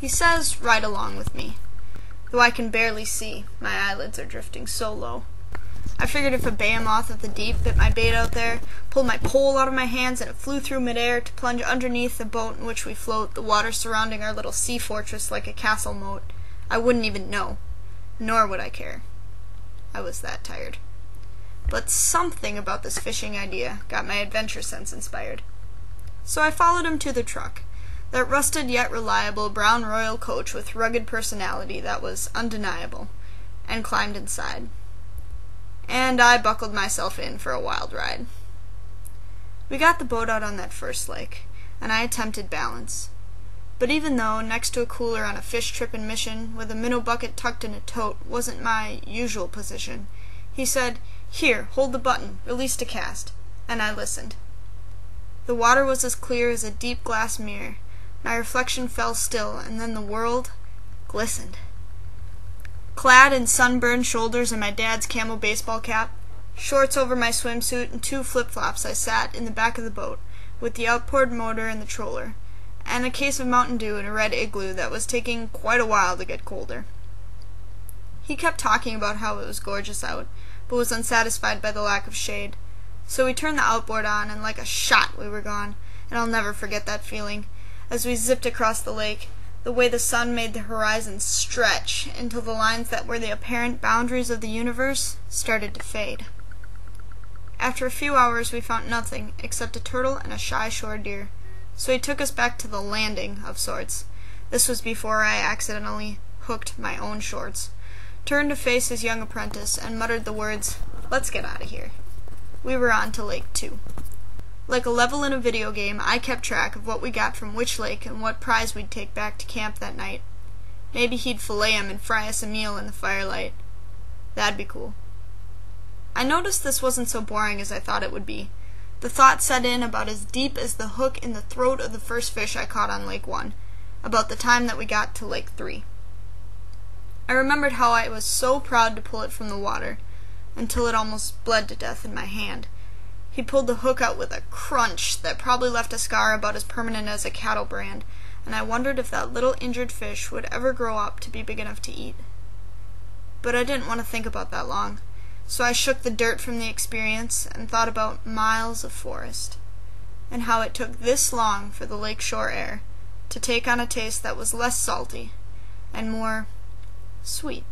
He says, right along with me. Though I can barely see, my eyelids are drifting so low. I figured if a behemoth of the deep bit my bait out there, pulled my pole out of my hands, and it flew through midair to plunge underneath the boat in which we float, the water surrounding our little sea fortress like a castle moat, I wouldn't even know, nor would I care. I was that tired. But something about this fishing idea got my adventure sense inspired. So I followed him to the truck, that rusted yet reliable brown royal coach with rugged personality that was undeniable, and climbed inside. And I buckled myself in for a wild ride. We got the boat out on that first lake, and I attempted balance. But even though, next to a cooler on a fish-trippin' mission, with a minnow bucket tucked in a tote, wasn't my usual position, he said, "Here, hold the button, release to cast," and I listened. The water was as clear as a deep glass mirror. My reflection fell still, and then the world glistened. Clad in sunburned shoulders and my dad's camel baseball cap, shorts over my swimsuit, and 2 flip-flops, I sat in the back of the boat, with the outboard motor and the troller, and a case of Mountain Dew in a red igloo that was taking quite a while to get colder. He kept talking about how it was gorgeous out, but was unsatisfied by the lack of shade. So we turned the outboard on, and like a shot we were gone, and I'll never forget that feeling, as we zipped across the lake, the way the sun made the horizon stretch until the lines that were the apparent boundaries of the universe started to fade. After a few hours we found nothing except a turtle and a shy shore deer, so he took us back to the landing of sorts. This was before I accidentally hooked my own shorts, turned to face his young apprentice, and muttered the words, "Let's get out of here." We were on to Lake 2. Like a level in a video game, I kept track of what we got from which lake and what prize we'd take back to camp that night. Maybe he'd fillet him and fry us a meal in the firelight. That'd be cool. I noticed this wasn't so boring as I thought it would be. The thought set in about as deep as the hook in the throat of the first fish I caught on Lake 1, about the time that we got to Lake 3. I remembered how I was so proud to pull it from the water, until it almost bled to death in my hand. He pulled the hook out with a crunch that probably left a scar about as permanent as a cattle brand, and I wondered if that little injured fish would ever grow up to be big enough to eat. But I didn't want to think about that long, so I shook the dirt from the experience and thought about miles of forest, and how it took this long for the lakeshore air to take on a taste that was less salty and more sweet.